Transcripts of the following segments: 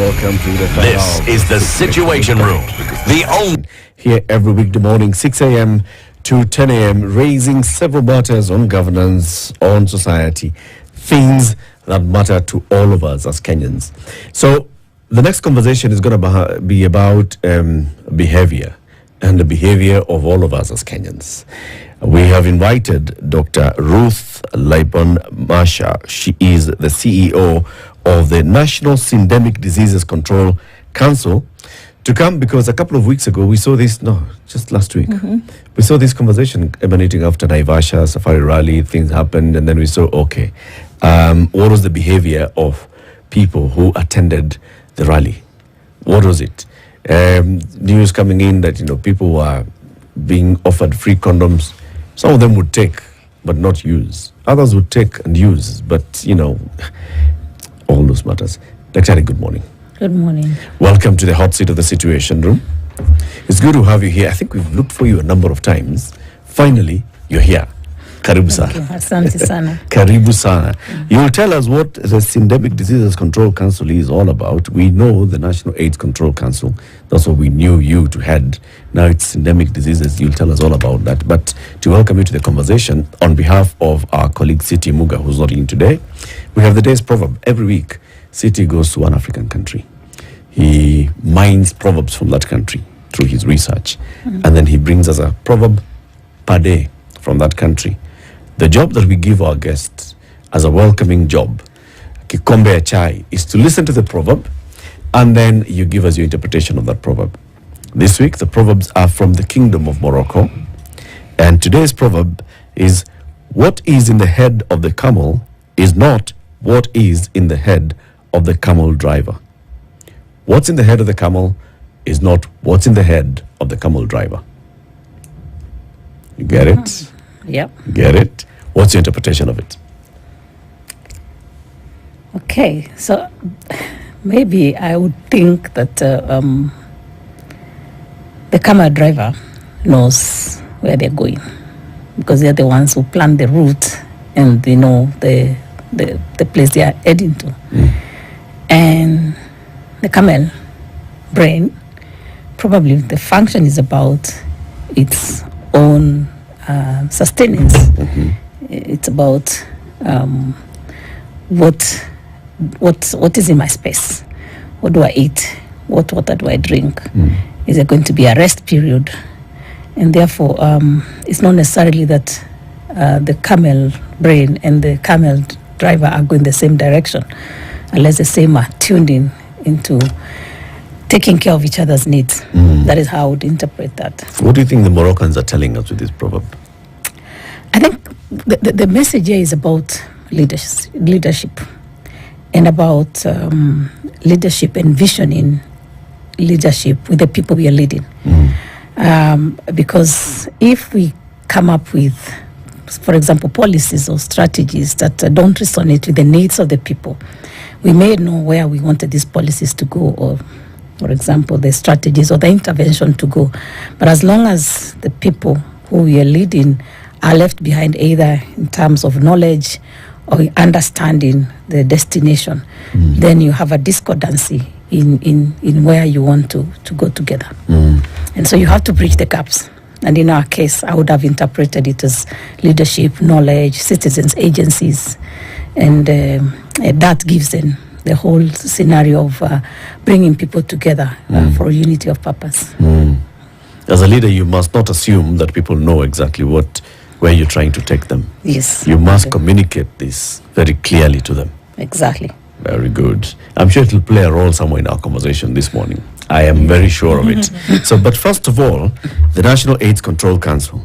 welcome to the This is the Situation Room. The only here every weekday morning, 6 a.m. to 10 a.m., raising several matters on governance, on society, things that matter to all of us as Kenyans. So the next conversation is going to be about behavior and the behavior of all of us as Kenyans. We have invited Dr. Ruth Laibon Masha. She is the CEO of the National Syndemic Diseases Control Council to come, because a couple of weeks ago we saw this, just last week, we saw this conversation emanating after Naivasha Safari Rally. Things happened, and then we saw, what was the behavior of people who attended the rally? What was it? News coming in that, people were being offered free condoms. Some of them would take but not use. Others would take and use, but, all those matters. Dr. good morning. Good morning. Welcome to the hot seat of the Situation Room. It's good to have you here. I think we've looked for you a number of times. Finally, you're here. Karibu sana. Asante sana. Karibu sana. You'll tell us what the Syndemic Diseases Control Council is all about. We know the National AIDS Control Council. That's what we knew you to head. Now it's Syndemic Diseases. You'll tell us all about that. But to welcome you to the conversation, on behalf of our colleague Siti Muga, who's not in today, we have the day's proverb. Every week, Siti goes to one African country. He mines proverbs from that country through his research. And then he brings us a proverb per day from that country. The job that we give our guests as a welcoming job, kikombe ya chai, is to listen to the proverb and then you give us your interpretation of that proverb. This week, the proverbs are from the Kingdom of Morocco. And today's proverb is, what is in the head of the camel is not what is in the head of the camel driver. What's in the head of the camel is not what's in the head of the camel driver. You get it? Yep. Get it? What's your interpretation of it? Okay, so maybe I would think that the camel driver knows where they're going, because they're the ones who plan the route and they know the place they are heading to. And the camel brain, probably the function is about its own sustenance. It's about what is in my space. What do I eat? What water do I drink? Is there going to be a rest period? And therefore, it's not necessarily that the camel brain and the camel driver are going the same direction, unless the same are tuned into taking care of each other's needs. That is how I would interpret that. What do you think the Moroccans are telling us with this proverb? I think the message here is about leadership and about leadership and visioning leadership with the people we are leading. Because if we come up with, for example, policies or strategies that don't resonate with the needs of the people, we may know where we wanted these policies to go, or, for example, the strategies or the intervention to go. But as long as the people who we are leading are left behind, either in terms of knowledge or understanding the destination, then you have a discordancy in where you want to go together. And so you have to bridge the gaps. And in our case, I would have interpreted it as leadership, knowledge, citizens, agencies, and that gives them the whole scenario of bringing people together for unity of purpose. As a leader, you must not assume that people know exactly where you're trying to take them. Yes. You must communicate this very clearly to them. Exactly. Very good. I'm sure it will play a role somewhere in our conversation this morning. I am very sure of it. But first of all, the National AIDS Control Council,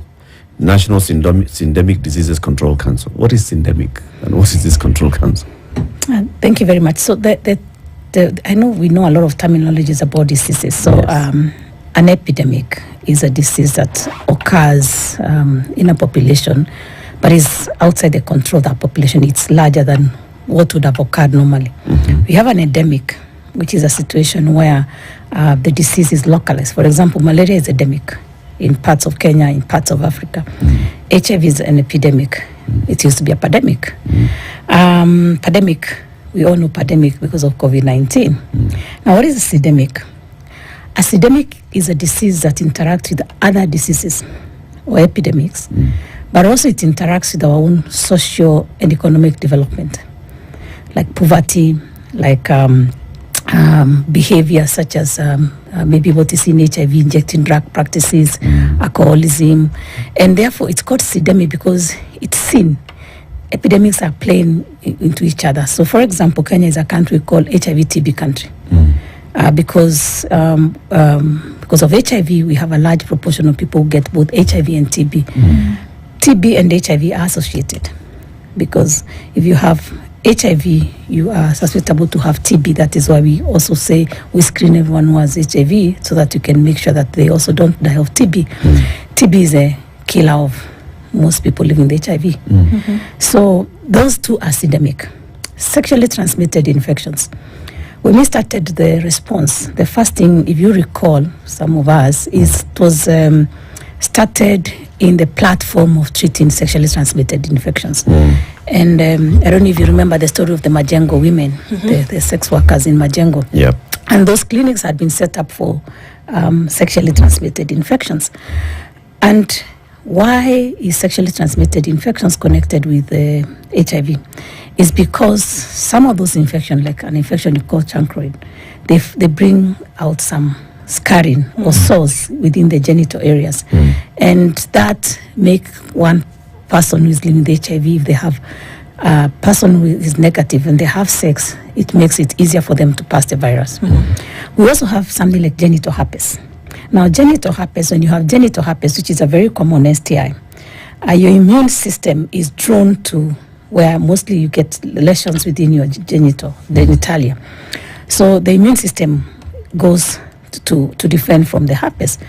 National Syndemic Diseases Control Council. What is syndemic and what is this control council? Thank you very much. So I know we know a lot of terminologies about diseases. So an epidemic is a disease that occurs in a population, but is outside the control of that population. It's larger than what would have occurred normally. We have an endemic, which is a situation where the disease is localized. For example, malaria is endemic in parts of Kenya, in parts of Africa. HIV is an epidemic. It used to be a pandemic. Pandemic we all know pandemic because of COVID-19. Now, what is a syndemic? A syndemic is a disease that interacts with other diseases or epidemics, but also it interacts with our own socio and economic development, like poverty, like behavior such as maybe what is in HIV, injecting drug practices, alcoholism, and therefore it's called syndemic because it's seen. Epidemics are playing into each other. So, for example, Kenya is a country called HIV-TB country. Because of HIV, we have a large proportion of people who get both HIV and TB. TB and HIV are associated because if you have HIV, you are susceptible to have TB. That is why we also say we screen everyone who has HIV so that you can make sure that they also don't die of TB. TB is a killer of most people living with HIV. So those two are syndemic. Sexually transmitted infections. When we started the response, the first thing, if you recall, some of us, it was started in the platform of treating sexually transmitted infections. And I don't know if you remember the story of the Majengo women, the sex workers in Majengo. Yep. And those clinics had been set up for sexually transmitted infections. And why is sexually transmitted infections connected with HIV? Is because some of those infections, like an infection called chancroid, they bring out some scarring or sores within the genital areas. And that make one person who is living with HIV, if they have a person who is negative and they have sex, it makes it easier for them to pass the virus. We also have something like genital herpes. Now, genital herpes, when you have genital herpes, which is a very common STI, your immune system is drawn to where mostly you get lesions within your genitalia. So the immune system goes to defend from the herpes.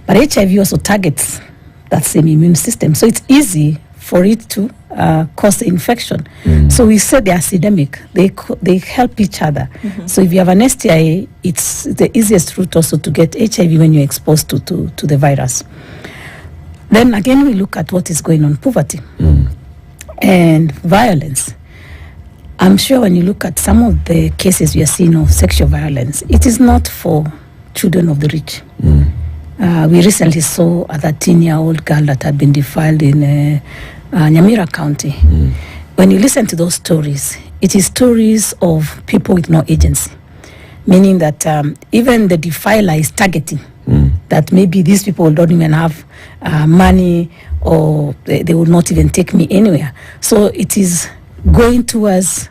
But HIV also targets that same immune system. So it's easy for it to cause the infection. So we say they are syndemic. They help each other. So if you have an STI, it's the easiest route also to get HIV when you're exposed to the virus. Then again, we look at what is going on, poverty and violence. I'm sure when you look at some of the cases we are seeing of sexual violence, it is not for children of the rich. We recently saw a 13-year-old girl that had been defiled in Nyamira County. When you listen to those stories, it is stories of people with no agency, meaning that even the defiler is targeting that maybe these people don't even have money or they will not even take me anywhere. So it is going towards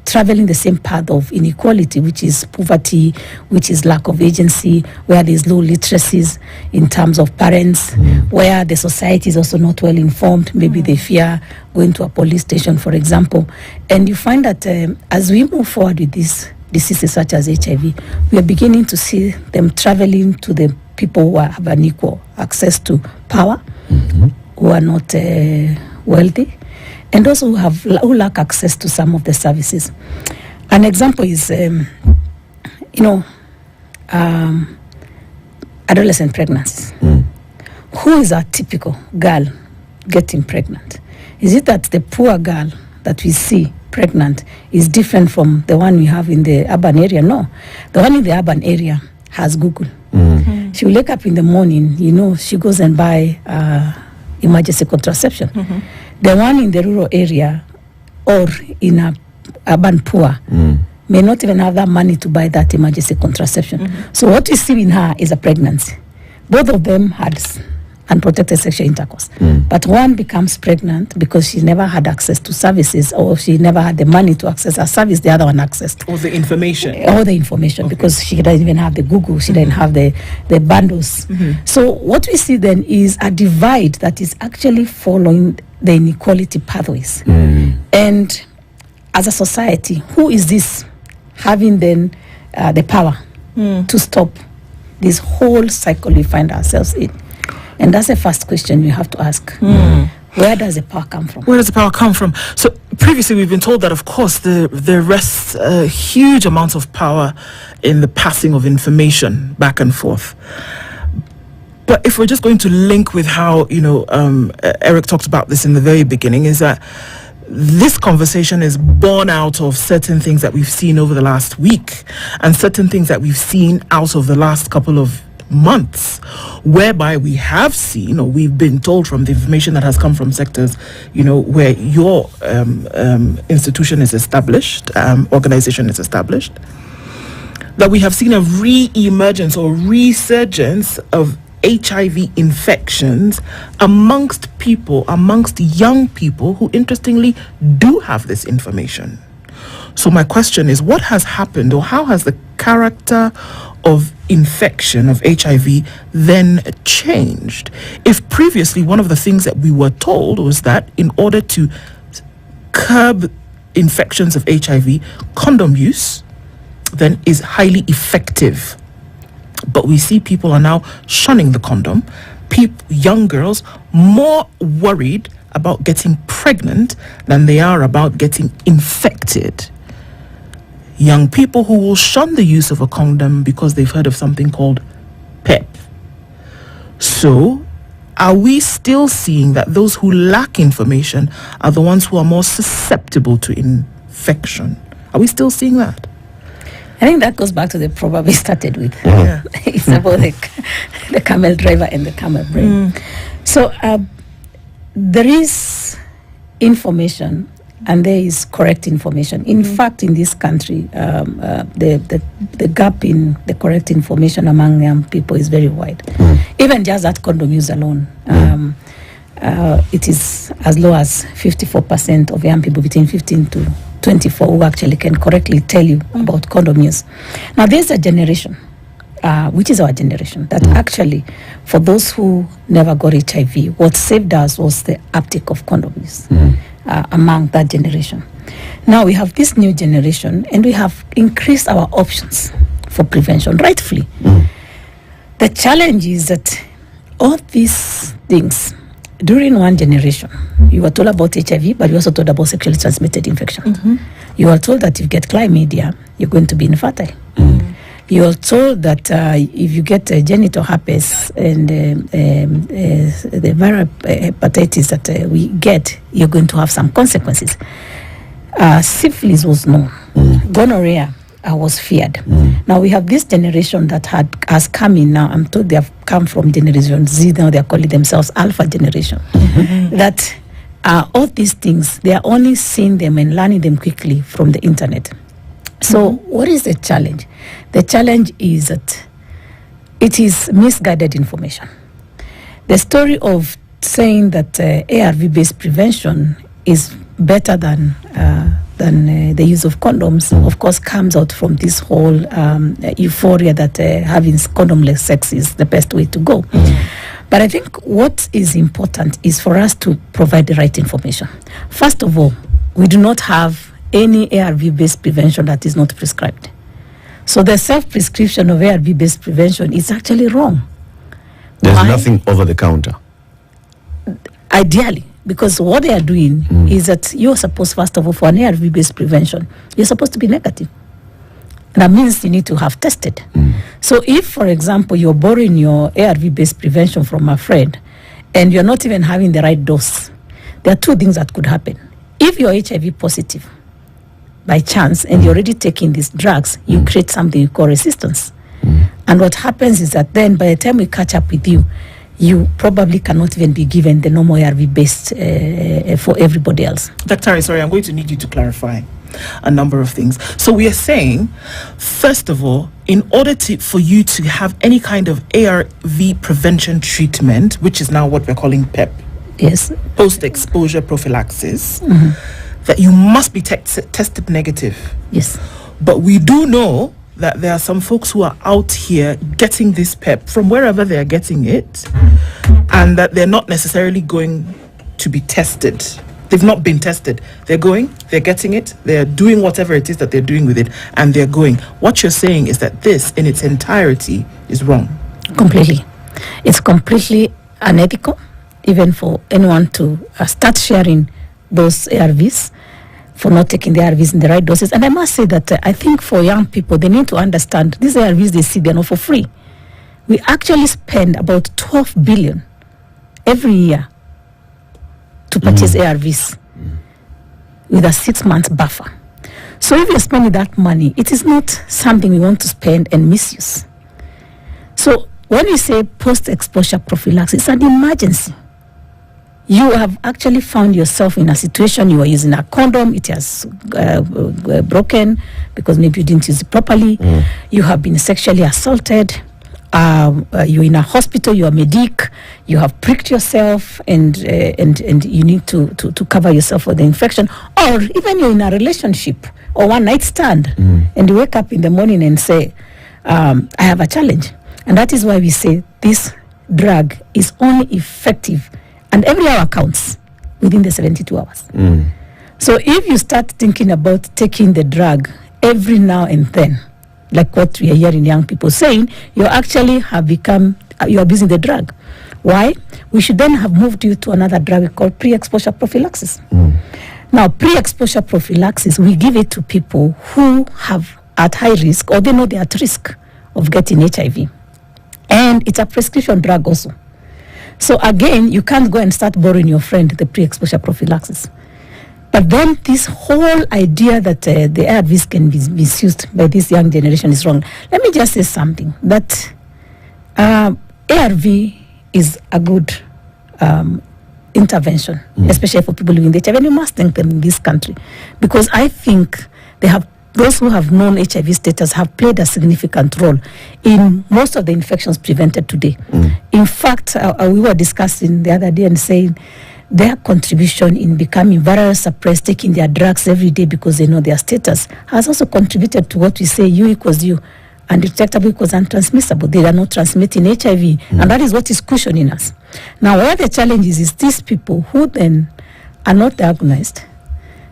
traveling the same path of inequality, which is poverty, which is lack of agency, where there's low literacies in terms of parents, where the society is also not well informed. Maybe they fear going to a police station, for example. And you find that as we move forward with these diseases such as HIV, we are beginning to see them traveling to the people who have unequal access to power, who are not wealthy, and also who lack access to some of the services. An example is, adolescent pregnancies. Who is a typical girl getting pregnant? Is it that the poor girl that we see pregnant is different from the one we have in the urban area? No. The one in the urban area has Google. She will wake up in the morning, she goes and buy emergency contraception. The one in the rural area or in a urban poor may not even have that money to buy that emergency contraception. So what we see in her is a pregnancy. Both of them had unprotected sexual intercourse. But one becomes pregnant because she never had access to services or she never had the money to access a service the other one accessed. All the information. All the information, because she didn't even have the Google, she didn't have the bundles. So what we see then is a divide that is actually following the inequality pathways. And as a society, who is this having then the power to stop this whole cycle we find ourselves in? And that's the first question you have to ask. Where does the power come from? Where does the power come from? So previously we've been told that, of course, there rests a huge amount of power in the passing of information back and forth. But if we're just going to link with how, Eric talked about this in the very beginning, is that this conversation is born out of certain things that we've seen over the last week and certain things that we've seen out of the last couple of months, whereby we have seen, or we've been told from the information that has come from sectors, where your institution is established, organization is established, that we have seen a re-emergence or resurgence of HIV infections amongst young people who interestingly do have this information. So my question is, what has happened, or how has the character of infection of HIV then changed? If previously one of the things that we were told was that in order to curb infections of HIV, condom use then is highly effective. But we see people are now shunning the condom. Young girls more worried about getting pregnant than they are about getting infected. Young people who will shun the use of a condom because they've heard of something called PEP. So, are we still seeing that those who lack information are the ones who are more susceptible to infection? Are we still seeing that? I think that goes back to the problem we started with. Yeah. It's about the camel driver and the camel brain. So there is information and there is correct information. In fact, in this country, the gap in the correct information among young people is very wide. Even just that condom use alone, it is as low as 54% of young people between 15 to 24 who actually can correctly tell you about condom use. Now, there's a generation, which is our generation, that actually, for those who never got HIV, what saved us was the uptake of condom use among that generation. Now, we have this new generation, and we have increased our options for prevention, rightfully. The challenge is that all these things, during one generation, you were told about HIV, but you also told about sexually transmitted infection. You were told that if you get chlamydia, you're going to be infertile. You are told that if you get genital herpes and the viral hepatitis that we get, you're going to have some consequences. Syphilis was known. Gonorrhea was feared. Now we have this generation that has come in now. I'm told they have come from Generation Z. Now they are calling themselves Alpha Generation. That all these things, they are only seeing them and learning them quickly from the internet. So what is the challenge? The challenge is that it is misguided information. The story of saying that ARV-based prevention is better than the use of condoms, of course, comes out from this whole euphoria that having condomless sex is the best way to go. But I think what is important is for us to provide the right information. First of all, we do not have any ARV-based prevention that is not prescribed. So the self-prescription of ARV-based prevention is actually wrong. There's nothing over the counter. Ideally, because what they are doing is that you're supposed, first of all, for an ARV-based prevention, you're supposed to be negative. That means you need to have tested. So if, for example, you're borrowing your ARV-based prevention from a friend and you're not even having the right dose, there are two things that could happen. If you're HIV positive, by chance, and you're already taking these drugs, you create something you call resistance. And what happens is that then by the time we catch up with you, you probably cannot even be given the normal ARV-based for everybody else. Dr. Sorry, I'm going to need you to clarify a number of things. So we are saying, first of all, in order for you to have any kind of ARV prevention treatment, which is now what we're calling PEP, yes, post-exposure prophylaxis, that you must be tested negative. Yes. But we do know that there are some folks who are out here getting this PEP from wherever they are getting it, and that they're not necessarily going to be tested. They've not been tested. They're getting it, they're doing whatever it is that they're doing with it, and they're going. What you're saying is that this, in its entirety, is wrong. Completely. It's completely unethical, even for anyone to start sharing those ARVs, for not taking the ARVs in the right doses. And I must say that I think for young people, they need to understand these ARVs they see, they're not for free. We actually spend about 12 billion every year to purchase ARVs. with a 6-month buffer. So if you're spending that money, it is not something we want to spend and misuse. So when we say post-exposure prophylaxis, it's an emergency. You have actually found yourself in a situation, you are using a condom, it has broken because maybe you didn't use it properly. You have been sexually assaulted. You're in a hospital, you're a medic, you have pricked yourself, and you need to cover yourself for the infection. Or even you're in a relationship or one night stand, and you wake up in the morning and say, I have a challenge. And that is why we say this drug is only effective, and every hour counts within the 72 hours. So if you start thinking about taking the drug every now and then, like what we are hearing young people saying, you actually have become, you are abusing the drug. Why? We should then have moved you to another drug called pre-exposure prophylaxis. Now, pre-exposure prophylaxis, we give it to people who have at high risk, or they know they're at risk of getting HIV. And it's a prescription drug also. So again, you can't go and start borrowing your friend the pre-exposure prophylaxis. But then this whole idea that the ARVs can be misused by this young generation is wrong. Let me just say something, that ARV is a good intervention, especially for people living with HIV. And you must thank them in this country, because I think those who have known HIV status have played a significant role in most of the infections prevented today. In fact, we were discussing the other day and saying their contribution in becoming viral suppressed, taking their drugs every day because they know their status, has also contributed to what we say U equals U, undetectable equals untransmissible. They are not transmitting HIV, and that is what is cushioning us. Now, where the challenge is these people who then are not diagnosed,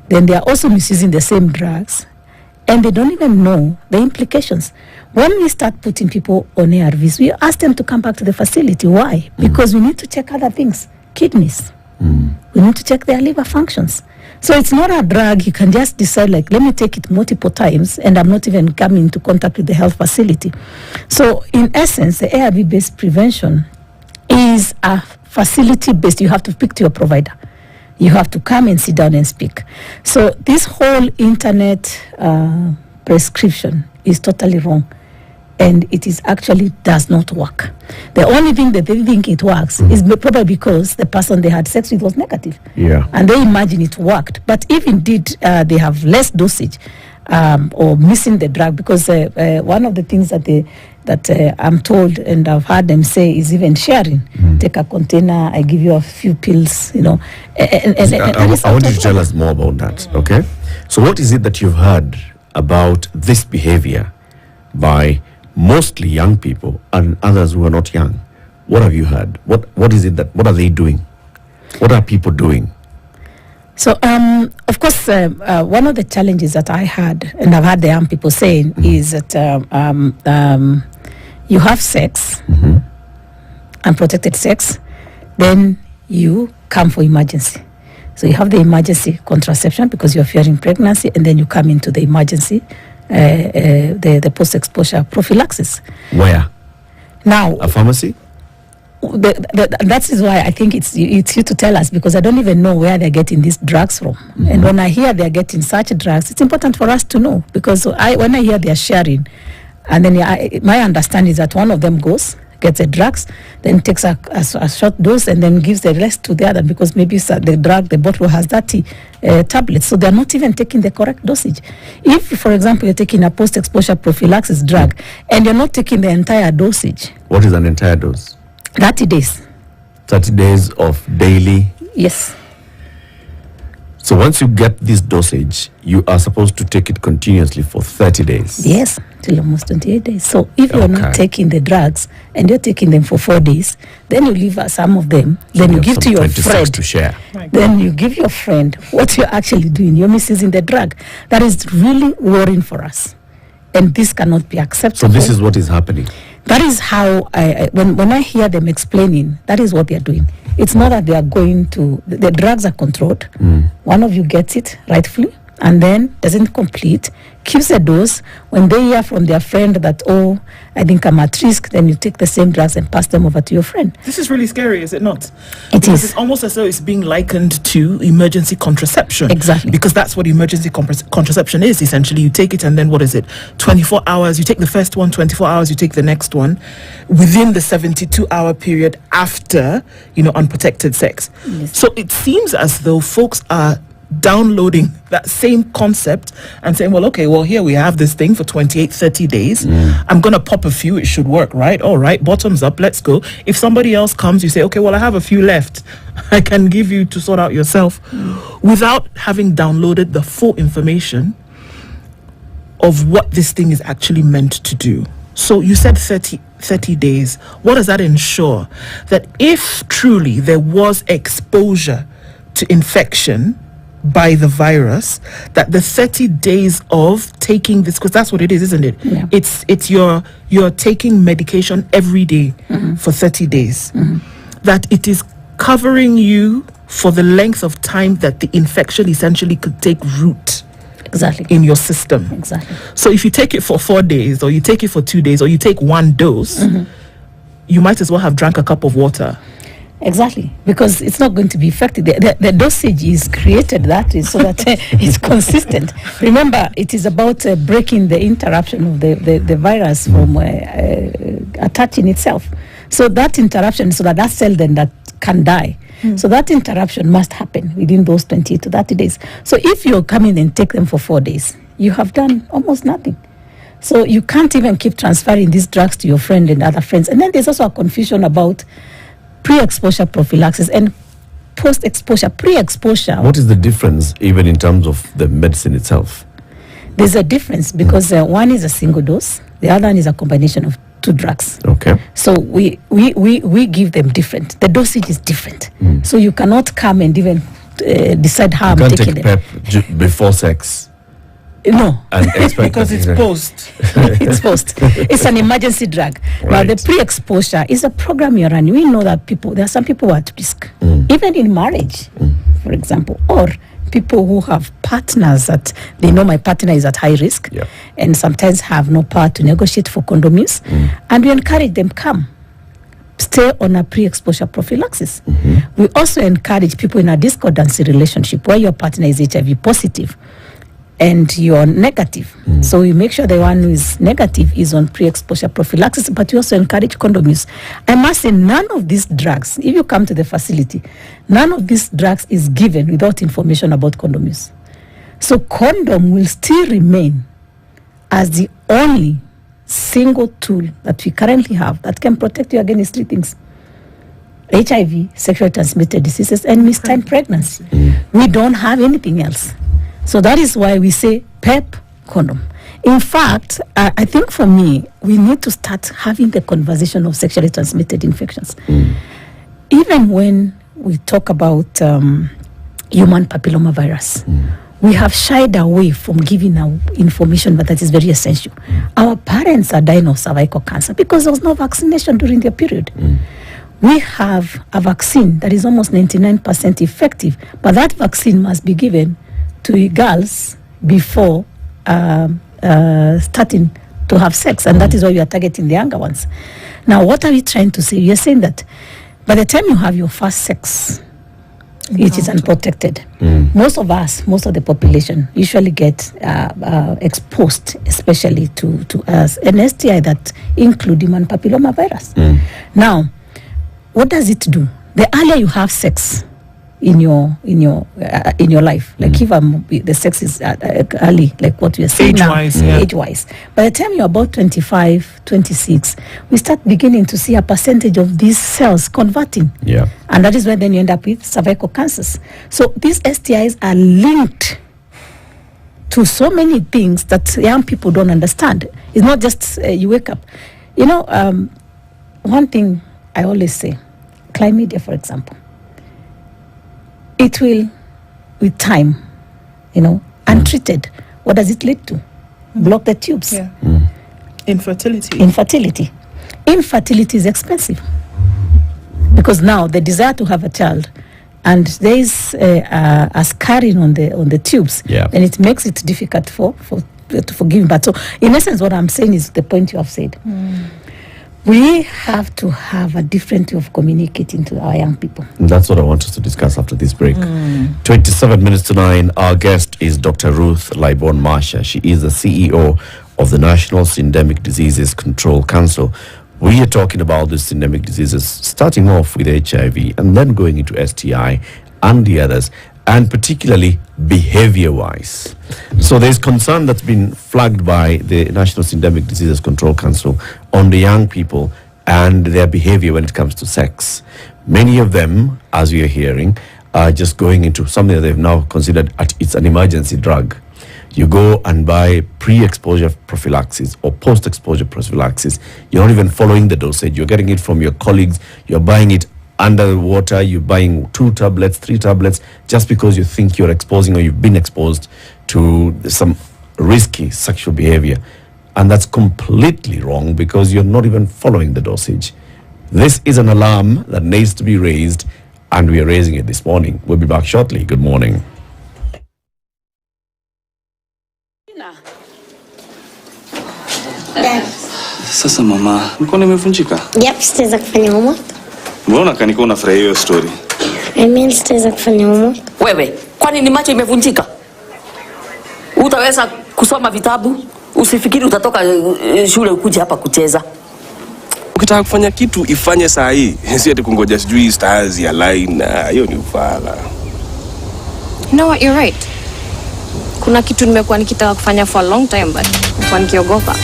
then they are also misusing the same drugs, and they don't even know the implications. When we start putting people on ARVs, we ask them to come back to the facility. Why? Because we need to check other things, kidneys. We need to check their liver functions. So it's not a drug you can just decide, like, let me take it multiple times and I'm not even coming into contact with the health facility. So in essence, the ARV-based prevention is a facility-based. You have to speak to your provider. You have to come and sit down and speak. So this whole internet prescription is totally wrong. And it is actually does not work. The only thing that they think it works is probably because the person they had sex with was negative. Yeah. And they imagine it worked. But if indeed they have less dosage or missing the drug, because one of the things that I'm told and I've heard them say is even sharing. Take a container, I give you a few pills, I want you to tell us more about that, okay? So what is it that you've heard about this behavior by mostly young people and others who are not young? What have you heard? What is it what are they doing? What are people doing? So, of course, one of the challenges that I had, and I've had the young people saying, is that you have sex, unprotected sex, then you come for emergency. So you have the emergency contraception because you're fearing pregnancy, and then you come into the emergency the post-exposure prophylaxis. Where? Now, a pharmacy? That is why I think it's you to tell us, because I don't even know where they're getting these drugs from. And when I hear they're getting such drugs, it's important for us to know, because when I hear they're sharing, and then my understanding is that one of them gets the drugs, then takes a short dose and then gives the rest to the other, because maybe the bottle has 30 tablets, so they're not even taking the correct dosage. If, for example, you're taking a post-exposure prophylaxis drug and you're not taking the entire dosage. What is an entire dose? 30 days. 30 days of daily? Yes. So once you get this dosage, you are supposed to take it continuously for 30 days? Yes, till almost 28 days. So if you're not taking the drugs and you're taking them for 4 days, then you leave some of them, so then you give to your friend. To share. Then you give your friend what you're actually doing. You're misusing the drug. That is really worrying for us. And this cannot be acceptable. So this is what is happening. That is how when I hear them explaining, that is what they are doing. It's not that they are going to, the drugs are controlled. One of you gets it rightfully, and then doesn't complete, keeps a dose. When they hear from their friend that, oh, I think I'm at risk, then you take the same drugs and pass them over to your friend. This is really scary, is it not? Because it's almost as though it's being likened to emergency contraception. Exactly. Because that's what emergency contraception is, essentially. You take it and then, 24 hours, you take the first one, 24 hours, you take the next one, within the 72-hour period after, unprotected sex. Yes. So it seems as though folks are downloading that same concept and saying, here we have this thing for 28, 30 days. I'm going to pop a few. It should work, right? All right, bottoms up, let's go. If somebody else comes, you say, I have a few left. I can give you to sort out yourself, without having downloaded the full information of what this thing is actually meant to do. So you said 30 days. What does that ensure? That if truly there was exposure to infection by the virus, that the 30 days of taking this, because that's what it is, isn't it? Yeah. It's you're taking medication every day for 30 days. That it is covering you for the length of time that the infection essentially could take root. Exactly. In your system. Exactly. So if you take it for 4 days, or you take it for 2 days, or you take one dose, you might as well have drank a cup of water. Exactly, because it's not going to be effective. The dosage is created that is so that it's consistent. Remember, it is about breaking the interruption of the virus from attaching itself. So that interruption, so that cell then that can die. So that interruption must happen within those 20 to 30 days. So if you come in and take them for 4 days, you have done almost nothing. So you can't even keep transferring these drugs to your friend and other friends. And then there's also a confusion about pre-exposure prophylaxis and post-exposure. Pre-exposure. What is the difference, even in terms of the medicine itself? There's a difference because one is a single dose, the other one is a combination of 2 drugs. Okay. So we give them different. The dosage is different. So you cannot come and even decide how I'm taking take them. PEP before sex. No, And expect Because it's post. it's post. It's an emergency drug. Now the pre-exposure is a program you're running. We know that there are some people who are at risk, even in marriage, for example, or people who have partners that they know my partner is at high risk, and sometimes have no power to negotiate for condom use, and we encourage them, stay on a pre-exposure prophylaxis. We also encourage people in a discordancy relationship where your partner is HIV positive and you're negative. So we make sure the one who is negative is on pre-exposure prophylaxis, but we also encourage condom use. I must say, none of these drugs, if you come to the facility, none of these drugs is given without information about condom use. So condom will still remain as the only single tool that we currently have that can protect you against 3 things: HIV, sexually transmitted diseases, and mistimed pregnancy. We don't have anything else. So that is why we say PEP, condom. In fact, I think for me, we need to start having the conversation of sexually transmitted infections. Even when we talk about human papillomavirus, we have shied away from giving out information, but that is very essential. Our parents are dying of cervical cancer because there was no vaccination during their period. We have a vaccine that is almost 99% effective, but that vaccine must be given to girls before starting to have sex, and that is why we are targeting the younger ones. Now, what are we trying to say? We are saying that by the time you have your first sex, it is unprotected. Most of the population usually get exposed, especially to an STI that include human papillomavirus. Now, what does it do? The earlier you have sex in your life, like if the sex is early, like what we are saying Age-wise, now, age-wise, by the time you're about 25, 26, we start beginning to see a percentage of these cells converting. And that is when then you end up with cervical cancers. So these STIs are linked to so many things that young people don't understand. It's not just you wake up. One thing I always say, chlamydia, for example, it will, with time, untreated, what does it lead to? Block the tubes. Infertility. Infertility is expensive because now the desire to have a child and there is a scarring on the tubes, and it makes it difficult to forgive. But so, in essence, what I'm saying is the point you have said. We have to have a different way of communicating to our young people. And that's what I want us to discuss after this break. 27 minutes to 9. Our guest is Dr. Ruth Laibon Marsha. She is the CEO of the National Syndemic Diseases Control Council. We are talking about the syndemic diseases, starting off with HIV and then going into STI and the others, and particularly behavior-wise. So there's concern that's been flagged by the National Syndemic Diseases Control Council on the young people and their behavior when it comes to sex. Many of them, as we are hearing, are just going into something that they've now considered it's an emergency drug. You go and buy pre-exposure prophylaxis or post-exposure prophylaxis. You're not even following the dosage. You're getting it from your colleagues. You're buying it under the water. You're buying 2 tablets, 3 tablets, just because you think you're exposing or you've been exposed to some risky sexual behavior. And that's completely wrong because you're not even following the dosage. This is an alarm that needs to be raised, and we are raising it this morning. We'll be back shortly. Good morning. Sasa mama, mkono imevunjika? Yep, sitaweza kufanya homework. Mbona kaniko unafurahia hiyo story? I mean, sitaweza kufanya homework. Wewe, kwani ni macho imevunjika? Utaweza kusoma vitabu? Usifikiri utatoka shule ukuje hapa kucheza. Ukitaka kufanya kitu ifanye saa hii. Si ati kungoja sijui stars ya line. Hiyo ni ufala. You know what, you're right. Kuna kitu nimekuwa nikitaka kufanya for a long time but nilikuwa nikiogopa.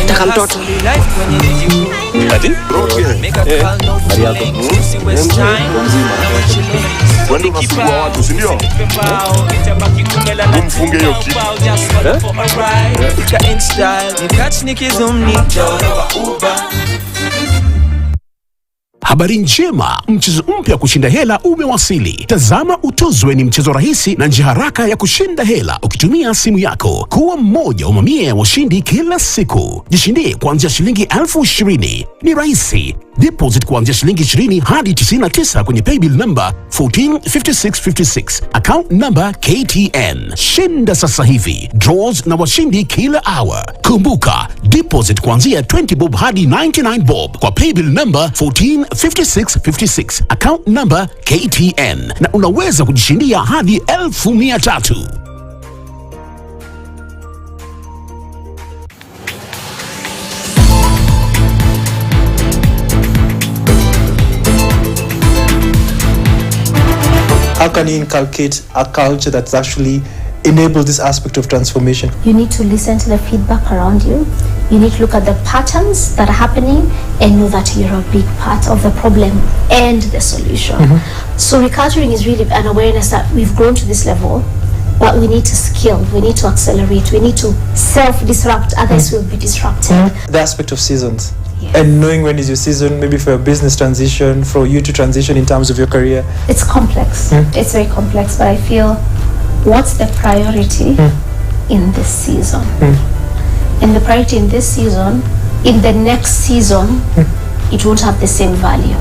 Nataka mtoto. Ati? Wendo unasugua watu, si ndio? Mfunge hiyo kitu. Habari njema, mchezo mpya kushinda hela umewasili. Tazama Utozwe ni mchezo rahisi na njia haraka ya kushinda hela ukitumia simu yako. Kuwa mmoja wa mamia ya washindi kila siku. Jishindie kuanzia shilingi 20,000. Ni rahisi. Deposit kuanzia shilingi 20 hadi 99 kwenye paybill number 145656. Account number KTN. Shinda sasa hivi. Draws na washindi kila hour. Kumbuka, deposit kuanzia 20 bob hadi 99 bob kwa paybill number 145656. Account number KTN. Na unaweza kujishindia hadi 1,300. How can you inculcate a culture that's actually enabled this aspect of transformation? You need to listen to the feedback around you. You need to look at the patterns that are happening and know that you're a big part of the problem and the solution. So reculturing is really an awareness that we've grown to this level, but we need to scale, we need to accelerate, we need to self-disrupt, others will be disrupted. The aspect of seasons. And knowing when is your season, maybe for a business transition, for you to transition in terms of your career. It's complex. It's very complex, but I feel what's the priority in this season? And the priority in this season, in the next season, it won't have the same value.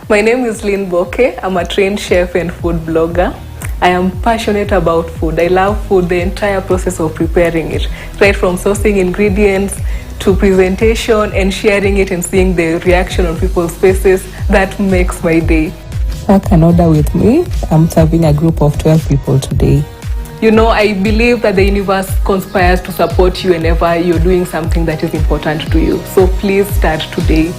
My name is Lynn Boke. I'm a trained chef and food blogger. I am passionate about food. I love food, the entire process of preparing it, right from sourcing ingredients to presentation and sharing it and seeing the reaction on people's faces. That makes my day. You can order with me. I'm serving a group of 12 people today. You know, I believe that the universe conspires to support you whenever you're doing something that is important to you. So please start today.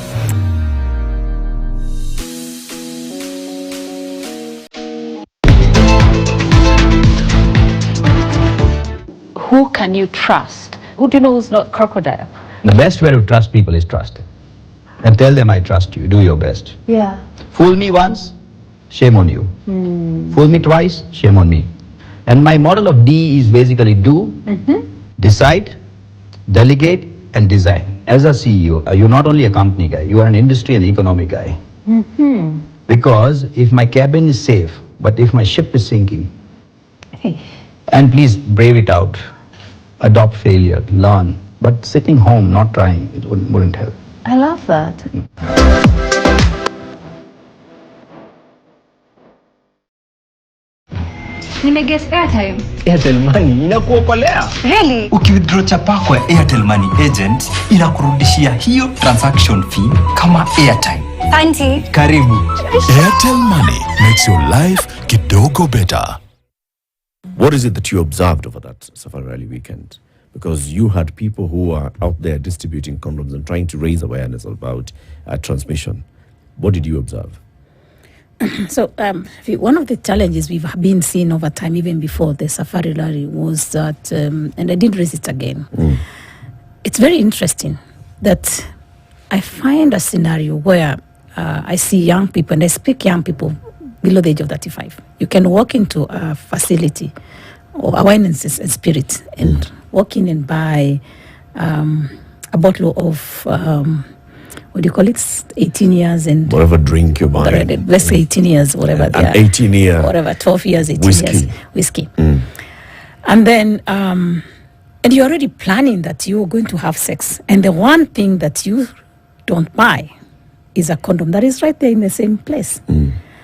Who can you trust? Who do you know who's not crocodile? The best way to trust people is trust. And tell them I trust you. Do your best. Yeah. Fool me once, shame on you. Fool me twice, shame on me. And my model of D is basically do, decide, delegate, and design. as a CEO, you're not only a company guy, you are an industry and economy guy. Mm-hmm. Because if my cabin is safe, but if my ship is sinking, and please brave it out, adopt failure, learn. But sitting home, not trying, it wouldn't help. I love that. Nimeguess airtime. Airtel Money inakuokolea. Really? Ukiwithdraw chapa kwa Airtel Money agent inakurudishia hiyo transaction fee kama airtime. Auntie. Karibu. Airtel Money makes your life kidogo better. What is it that you observed over that Safari Rally weekend? Because you had people who are out there distributing condoms and trying to raise awareness about transmission. What did you observe? So one of the challenges we've been seeing over time, even before the Safari Rally, was that, and I didn't raise it again, it's very interesting that I find a scenario where I see young people, and I speak young people below the age of 35. You can walk into a facility or a wine and spirit and walk in and buy a bottle of, what do you call it, 18 years and... Whatever drink you're buying. Let's say 18 years, whatever they are. 18 year... Whatever, 12 years, 18 whiskey. years. Whiskey. And then, and you're already planning that you're going to have sex. And the one thing that you don't buy is a condom that is right there in the same place.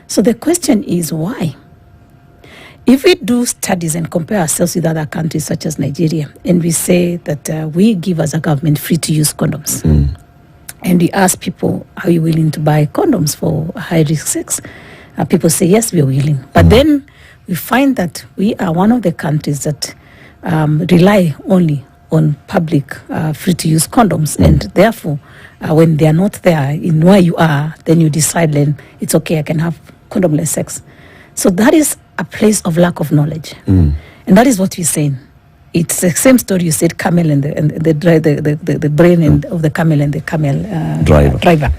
So the question is why? If we do studies and compare ourselves with other countries such as Nigeria, and we say that we give as a government free to use condoms, and we ask people, are you willing to buy condoms for high-risk sex? People say, yes, we are willing. But then we find that we are one of the countries that rely only on public free-to-use condoms, and therefore, when they are not there in where you are, then you decide then it's okay, I can have condomless sex. So that is a place of lack of knowledge, and that is what we're saying. It's the same story you said, camel and the brain of the camel and the camel driver.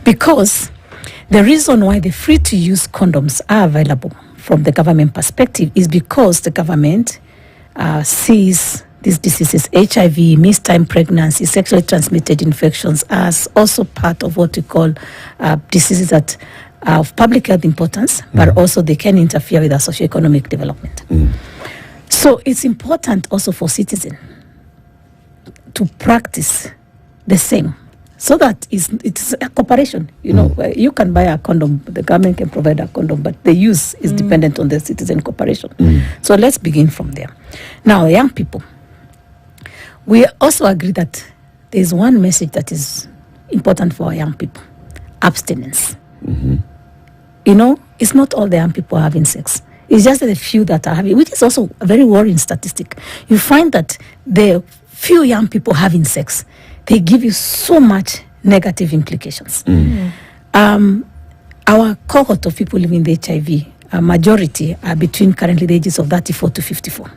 Because the reason why the free-to-use condoms are available from the government perspective is because the government sees these diseases, HIV, mistime pregnancy, sexually transmitted infections, as also part of what we call diseases that are of public health importance, but also they can interfere with our socioeconomic development. So it's important also for citizens to practice the same, so that it's a cooperation. You know, you can buy a condom, the government can provide a condom, but the use is dependent on the citizen cooperation. So let's begin from there. Now, young people, we also agree that there's one message that is important for our young people: abstinence. You know, it's not all the young people having sex. It's just the few that are having, which is also a very worrying statistic. You find that the few young people having sex, they give you so much negative implications. Our cohort of people living with HIV, a majority are between currently the ages of 34 to 54.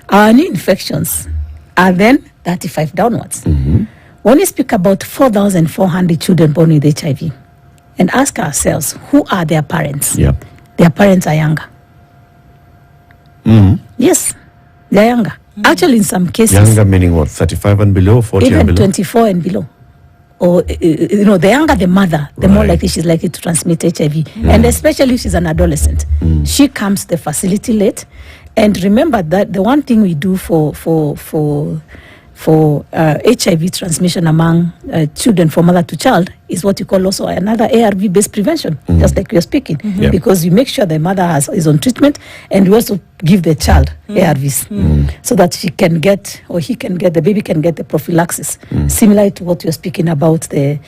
Our new infections are then 35 downwards. When we speak about 4,400 children born with HIV, and ask ourselves, who are their parents? Their parents are younger. Yes, they're younger. Actually, in some cases... Younger meaning what, 35 and below, 40 even and below? 24 and below. Or, you know, the younger the mother, the more likely she's likely to transmit HIV. And especially if she's an adolescent. She comes to the facility late. And remember that the one thing we do for HIV transmission among children from mother to child is what you call also another ARV-based prevention, just like we are speaking, because you make sure the mother is on treatment, and we also give the child ARVs so that she can get, or he can get, the baby can get the prophylaxis, similar to what you're speaking about, the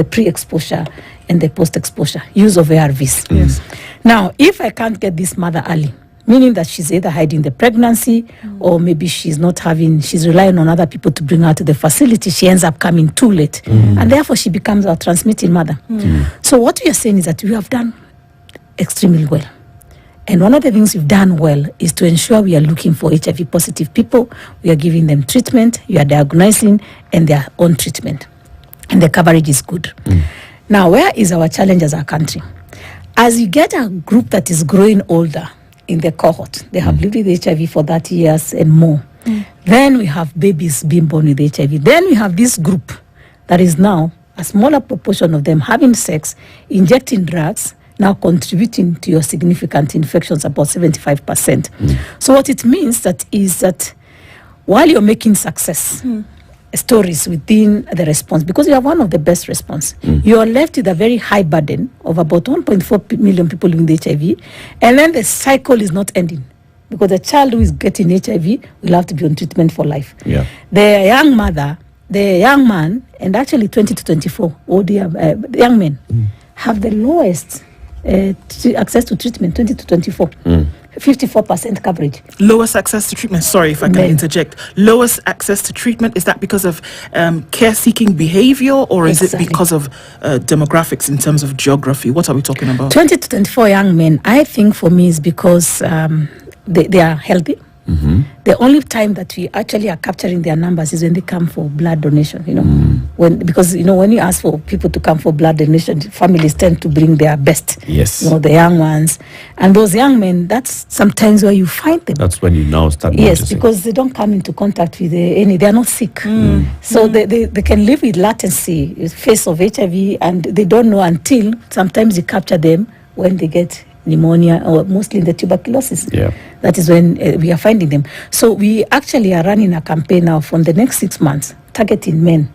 pre-exposure and the post-exposure use of ARVs. Now, if I can't get this mother early, meaning that she's either hiding the pregnancy or maybe she's relying on other people to bring her to the facility, she ends up coming too late. And therefore she becomes our transmitting mother. So what we are saying is that we have done extremely well. And one of the things we've done well is to ensure we are looking for HIV positive people, we are giving them treatment, we are diagnosing, and they are on treatment. And the coverage is good. Now, where is our challenge as a country? As you get a group that is growing older in the cohort, they have lived with HIV for 30 years and more, Then we have babies being born with HIV. Then we have this group that is now a smaller proportion of them having sex, injecting drugs, now contributing to your significant infections, about 75%. So what it means is that while you're making success stories within the response, because you have one of the best response, you are left with a very high burden of about 1.4 million people with HIV, and then the cycle is not ending, because the child who is getting HIV will have to be on treatment for life. Yeah. The young mother, the young man, and actually 20 to 24, the young men have the lowest access to treatment, 20 to 24. 54% coverage. Lowest access to treatment. Sorry if I can interject. Lowest access to treatment, is that because of care-seeking behavior, or is it because of demographics in terms of geography? What are we talking about? 20 to 24 young men, I think for me is because they are healthy. The only time that we actually are capturing their numbers is when they come for blood donation, because when you ask for people to come for blood donation, families tend to bring their best. Yes. The young ones. And those young men, that's sometimes where you find them. That's when you now start Yes, noticing. because they don't come into contact with they are not sick. So they can live with latency, face of HIV, and they don't know until sometimes you capture them when they get pneumonia, or mostly in the tuberculosis. Yeah. That is when we are finding them. So we actually are running a campaign now from the next 6 months, targeting men.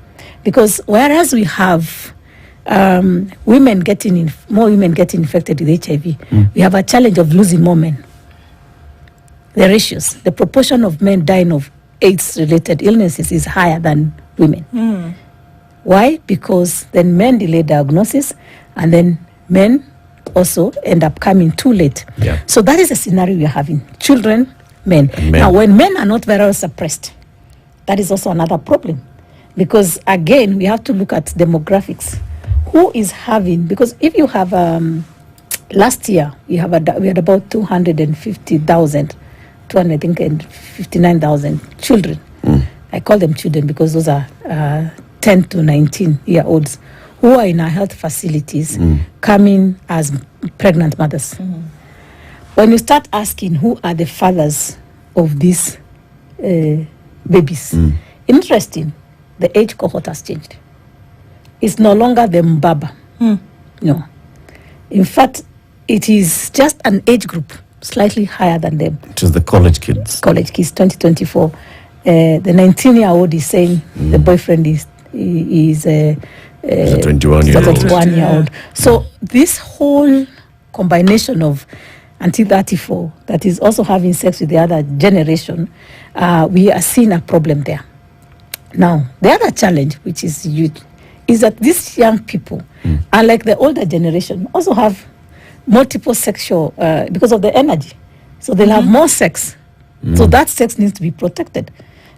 Because whereas we have more women getting infected with HIV, we have a challenge of losing more men. The ratios, the proportion of men dying of AIDS-related illnesses is higher than women. Why? Because then men delay diagnosis, and then men also end up coming too late. Yeah. So that is a scenario we are having. Children, men. Now, when men are not virally suppressed, that is also another problem. Because, again, we have to look at demographics. Who is having, because if you have, last year, we had about 250,000, 259,000 children. I call them children because those are 10 to 19-year-olds who are in our health facilities coming as pregnant mothers. When you start asking who are the fathers of these babies, interesting, the age cohort has changed. It's no longer the Mbaba. No. In fact, it is just an age group slightly higher than them. Which is the college kids. College kids, 2024. The 19-year-old is saying the boyfriend is a 21-year-old. So this whole combination of until 34 that is also having sex with the other generation, we are seeing a problem there. Now, the other challenge, which is huge, is that these young people, unlike the older generation, also have multiple sexual, because of the energy. So they'll have more sex. So that sex needs to be protected.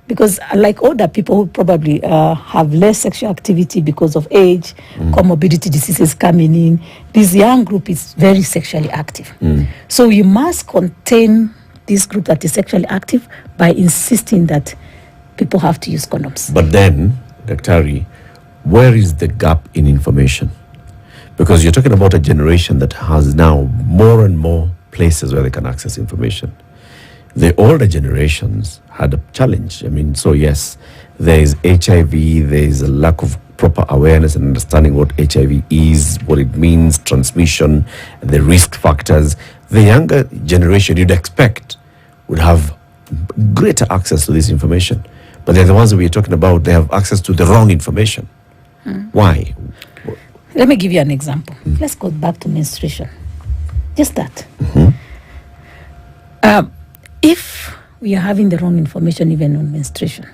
Because like older people who probably have less sexual activity because of age, comorbidity diseases coming in, this young group is very sexually active. So we must contain this group that is sexually active by insisting that people have to use condoms. But then, Dr. where is the gap in information? Because you're talking about a generation that has now more and more places where they can access information. The older generations had a challenge. I mean, so yes, there is HIV, there is a lack of proper awareness and understanding what HIV is, what it means, transmission, the risk factors. The younger generation, you'd expect, would have greater access to this information. But they're the ones that we're talking about, they have access to the wrong information. Why? Let me give you an example. Let's go back to menstruation. Just that. If we are having the wrong information even on menstruation,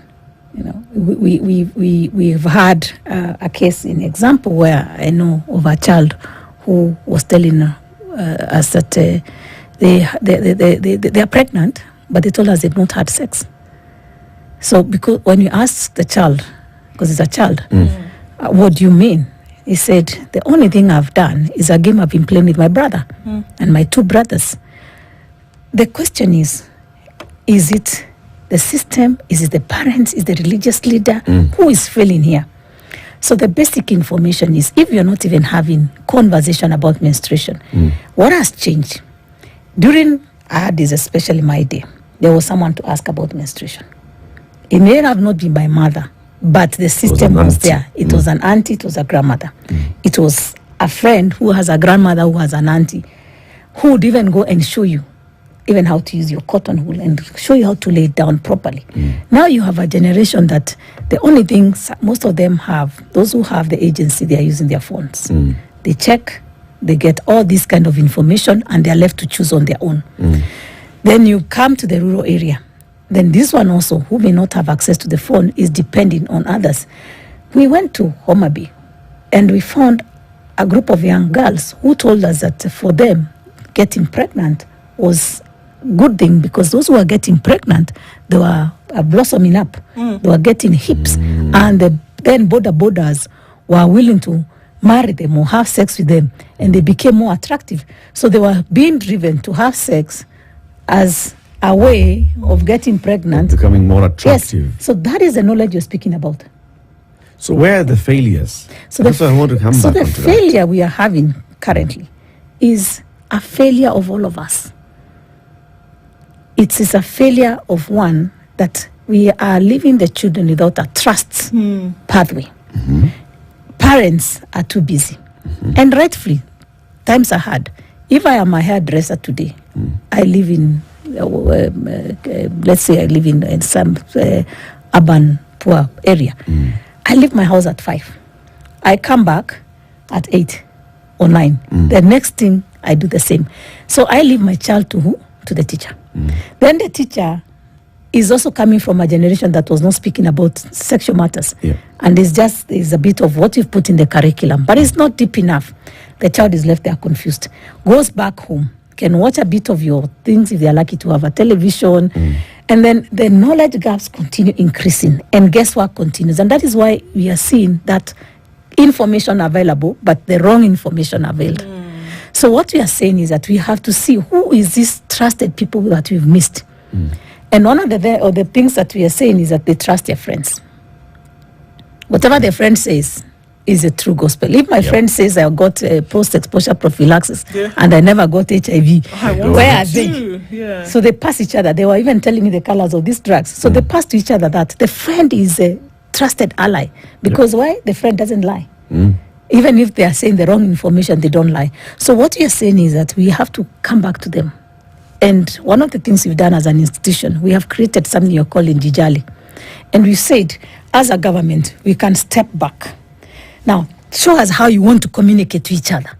we've had a case in example where I know of a child who was telling us that they are pregnant, but they told us they've not had sex. So because when you ask the child, because it's a child, what do you mean? He said, the only thing I've done is a game I've been playing with my brother and my two brothers. The question is it the system? Is it the parents? Is the religious leader? Who is failing here? So the basic information is, if you're not even having conversation about menstruation, what has changed? During, I had this especially my day, there was someone to ask about menstruation. It may have not been my mother, but the system was auntie. there. It was an auntie, it was a grandmother. It was a friend who has a grandmother who has an auntie, who would even go and show you even how to use your cotton wool and show you how to lay it down properly. Now you have a generation that the only things most of them have, those who have the agency, they are using their phones. They check, they get all this kind of information, and they are left to choose on their own. Then you come to the rural area. Then this one also, who may not have access to the phone, is depending on others. We went to Homa Bay, and we found a group of young girls who told us that for them, getting pregnant was good thing, because those who are getting pregnant, they were blossoming up. They were getting hips, and then borders were willing to marry them or have sex with them, and they became more attractive. So they were being driven to have sex as a way of getting pregnant, becoming more attractive. Yes. So that is the knowledge you're speaking about. So where are the failures? So that's why I want to come back the onto failure we are having currently is a failure of all of us. It is a failure of one, that we are leaving the children without a trust pathway. Parents are too busy. And rightfully, times are hard. If I am a hairdresser today, I live in, let's say I live in some urban poor area. I leave my house at 5. I come back at 8 or 9. The next thing, I do the same. So I leave my child to who? To the teacher. Then the teacher is also coming from a generation that was not speaking about sexual matters. And it's a bit of what you've put in the curriculum, but it's not deep enough. The child is left there confused. Goes back home, can watch a bit of your things if they are lucky to have a television. And then the knowledge gaps continue increasing. And guess what continues? And that is why we are seeing that information available, but the wrong information availed. So what we are saying is that we have to see who is these trusted people that we've missed. And one of the things that we are saying is that they trust their friends. Whatever their friend says is a true gospel. If my friend says I got post-exposure prophylaxis and I never got HIV, where are they? So they pass each other. They were even telling me the colors of these drugs. So they pass to each other that the friend is a trusted ally. Because why? The friend doesn't lie. Even if they are saying the wrong information, they don't lie. So what we are saying is that we have to come back to them. And one of the things we've done as an institution, we have created something you're calling Jijali. And we said, as a government, we can step back. Now, show us how you want to communicate to each other.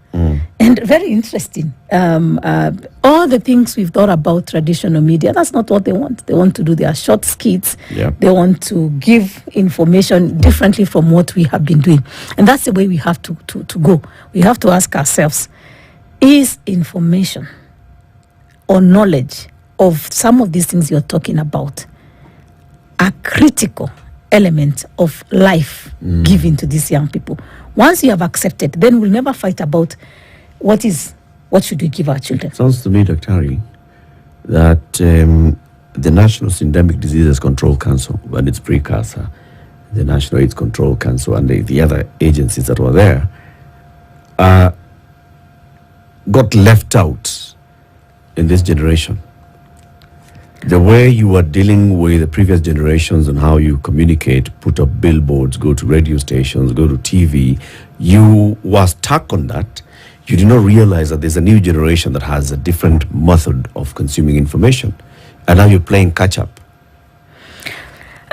And very interesting. All the things we've thought about traditional media, that's not what they want. They want to do their short skits. They want to give information differently from what we have been doing. And that's the way we have to go. We have to ask ourselves, is information or knowledge of some of these things you're talking about a critical element of life given to these young people? Once you have accepted, then we'll never fight about what should we give our children. Sounds to me, Dr. Harry, that the National Syndemic Diseases Control Council and its precursor, the National AIDS Control Council, and the other agencies that were there, got left out in this generation. The way you were dealing with the previous generations and how you communicate, put up billboards, go to radio stations, go to TV, you were stuck on that. You did not realize that there's a new generation that has a different method of consuming information. And now you're playing catch up.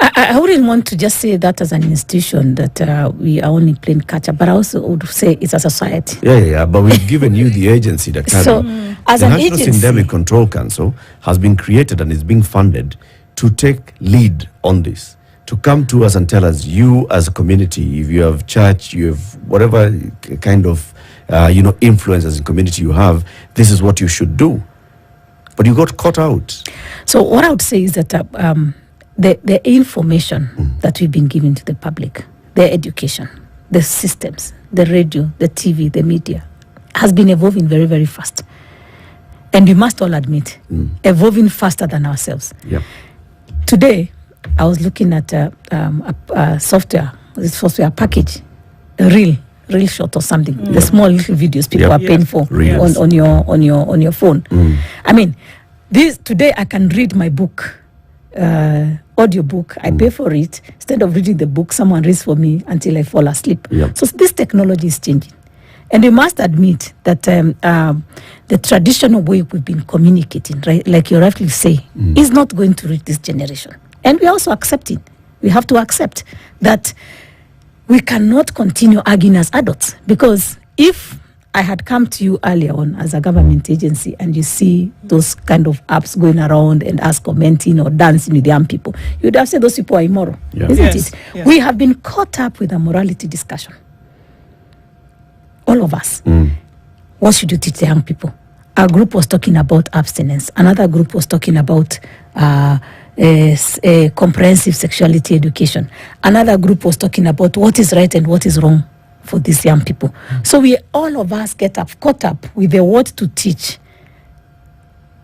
I wouldn't want to just say that as an institution that we are only playing catch up, but I also would say it's a society. Yeah. But we've given you the agency, Dr. Harry. So, as the an National agency, Syndemic Control Council has been created and is being funded to take lead on this, to come to us and tell us, you as a community, if you have church, you have whatever kind of influence as a community you have, this is what you should do. But you got caught out. So what I would say is that the information that we've been giving to the public, the education, the systems, the radio, the TV, the media, has been evolving very, very fast. And we must all admit, evolving faster than ourselves. Today, I was looking at a software package, a reel shot or something, the small little videos people are paying for on your phone. I mean, this today I can read my book audiobook. I pay for it. Instead of reading the book, someone reads for me until I fall asleep. Yep. So this technology is changing. And we must admit that the traditional way we've been communicating, right, like you rightly say, is not going to reach this generation. And we're also accepting. We have to accept that we cannot continue arguing as adults. Because if I had come to you earlier on as a government agency and you see those kind of apps going around and us commenting or dancing with young people, you'd have said those people are immoral, isn't it? Yes. We have been caught up with a morality discussion. All of us. What should you teach the young people? Our group was talking about abstinence. Another group was talking about comprehensive sexuality education. Another group was talking about what is right and what is wrong for these young people. So we all of us caught up with the what to teach,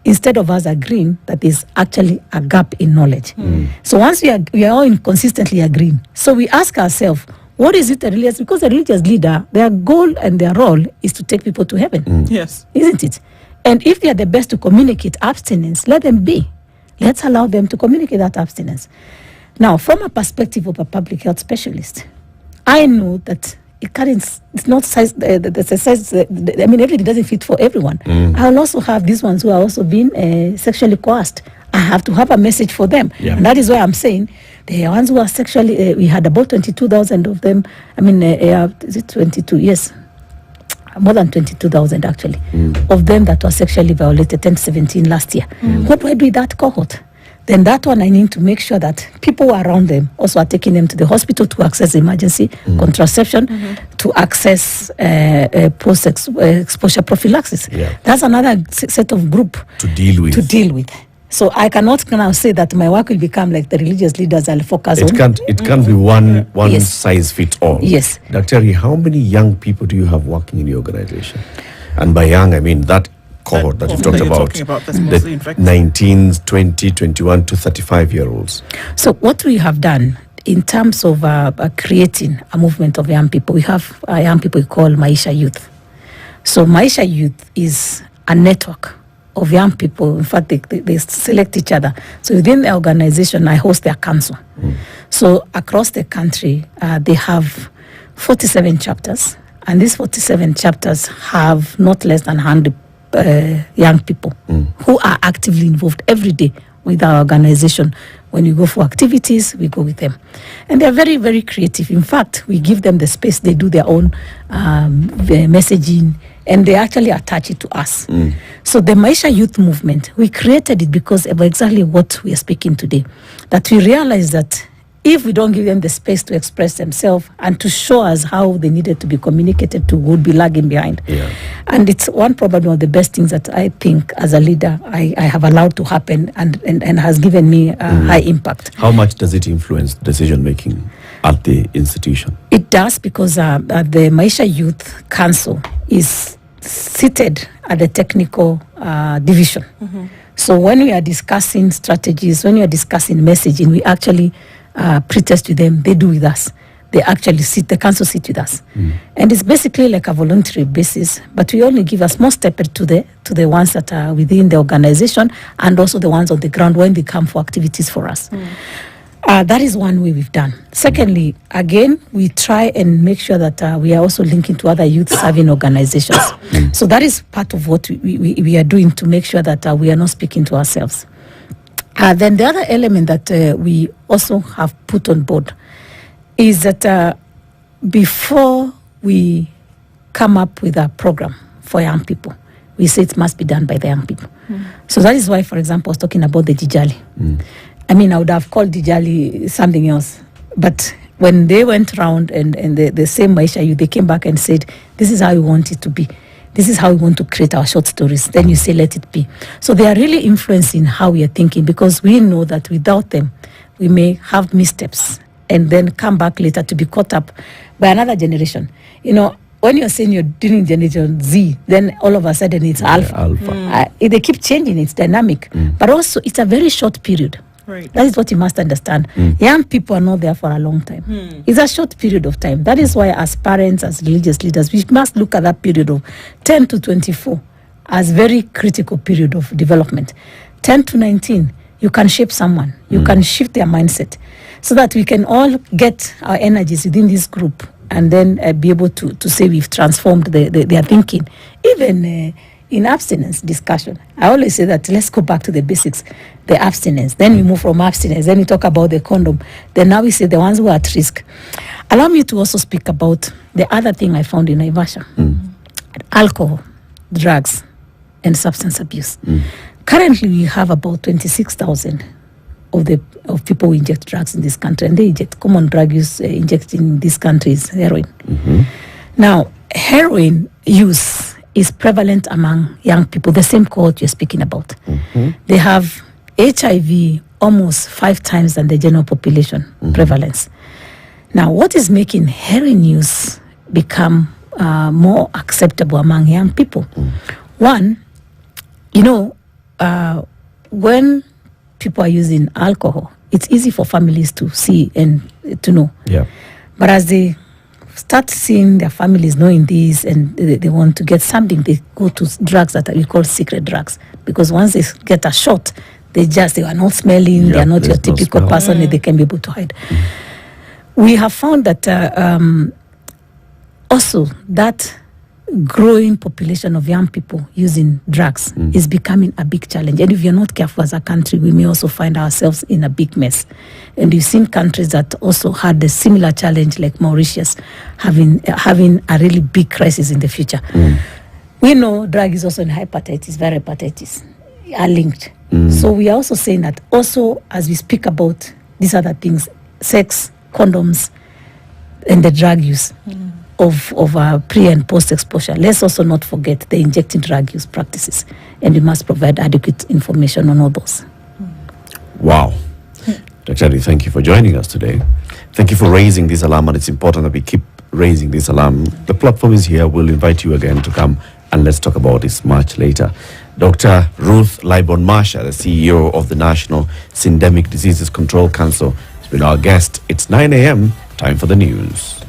instead of us agreeing that there's actually a gap in knowledge. So once we are all consistently agreeing, so we ask ourselves, what is it the religious? Because the religious leader, their goal and their role is to take people to heaven. Yes. Isn't it? And if they are the best to communicate abstinence, let them be. Let's allow them to communicate that abstinence. Now, from a perspective of a public health specialist, I know that it's not size, the size, I mean, everything doesn't fit for everyone. I will also have these ones who are also being sexually coerced. I have to have a message for them. Yeah. And that is why I'm saying the ones who are sexually, we had about 22,000 of them. I mean, is it 22? Yes. More than 22,000 actually, of them that were sexually violated, 10-17 last year. What do I do with that cohort? Then that one I need to make sure that people around them also are taking them to the hospital to access emergency contraception, to access post-exposure prophylaxis. Yeah. That's another set of group To deal with. So I cannot now say that my work will become like the religious leaders I'll focus on. It can't be one Yes. size fits all. Yes. Dr. How many young people do you have working in your organization? And by young, I mean that cohort that you've talked you're about. talking about that's mostly The infected. 19, 20, 21 to 35-year-olds. So what we have done in terms of creating a movement of young people, we have young people we call Maisha Youth. So Maisha Youth is a network of young people. In fact, they select each other. So within the organization, I host their council. So across the country, they have 47 chapters. And these 47 chapters have not less than 100 young people who are actively involved every day with our organization. When you go for activities, we go with them. And they're very, very creative. In fact, we give them the space. They do their own messaging, and they actually attach it to us. So the Maisha Youth Movement, we created it because of exactly what we are speaking today. That we realize that if we don't give them the space to express themselves and to show us how they needed to be communicated to, would be lagging behind. Yeah. And it's probably one of the best things that I think as a leader I have allowed to happen and has given me high impact. How much does it influence decision making at the institution? It does, because the Maisha Youth Council is seated at the technical division. So when we are discussing strategies, when we are discussing messaging, we actually pretest with them. They do with us. They actually the council sit with us. And it's basically like a voluntary basis, but we only give a small step to the ones that are within the organization and also the ones on the ground when they come for activities for us. That is one way we've done. Secondly, again, we try and make sure that we are also linking to other youth-serving organizations. So that is part of what we are doing to make sure that we are not speaking to ourselves. Then the other element that we also have put on board is that before we come up with a program for young people, we say it must be done by the young people. So that is why, for example, I was talking about the Dijali. I mean, I would have called Dijali something else. But when they went around and the same Maisha Youth, they came back and said, this is how we want it to be. This is how we want to create our short stories. Then you say, let it be. So they are really influencing how we are thinking, because we know that without them, we may have missteps and then come back later to be caught up by another generation. You know, when you're saying you're dealing Generation Z, then all of a sudden it's Alpha. They keep changing, it's dynamic. But also, it's a very short period. Right. That is what you must understand. Young people are not there for a long time. It's a short period of time. That is why, as parents, as religious leaders, we must look at that period of 10 to 24 as very critical period of development. 10 to 19 you can shape someone. You can shift their mindset so that we can all get our energies within this group and then be able to say we've transformed their thinking. Even in abstinence discussion, I always say that let's go back to the basics, the abstinence. Then we move from abstinence. Then we talk about the condom. Then now we say the ones who are at risk. Allow me to also speak about the other thing I found in Naivasha. Alcohol, drugs, and substance abuse. Currently, we have about 26,000 of people who inject drugs in this country, and they inject common drug use injected in this country is heroin. Now, heroin use is prevalent among young people, the same cohort you're speaking about. They have HIV almost 5 times than the general population prevalence. Now, what is making heroin use become more acceptable among young people? One, when people are using alcohol, it's easy for families to see and to know. But as they start seeing their families knowing this and they want to get something, they go to drugs that we call secret drugs. Because once they get a shot, they are not smelling, they are not your typical person, and they can be able to hide. We have found that also that growing population of young people using drugs is becoming a big challenge. And if you're not careful as a country, we may also find ourselves in a big mess. And we've seen countries that also had a similar challenge, like Mauritius, having a really big crisis in the future. We know drug is also in hepatitis, viral hepatitis, are linked. So we are also saying that also as we speak about these other things, sex, condoms, and the drug use of pre and post exposure, let's also not forget the injecting drug use practices, and we must provide adequate information on all those. Wow. Dr. Adi, thank you for joining us today. Thank you for raising this alarm, and it's important that we keep raising this alarm. The platform is here. We'll invite you again to come and let's talk about this much later. Dr. Ruth Laibon, the CEO of the National Syndemic Diseases Control Council, has been our guest. It's 9 a.m. Time for the news.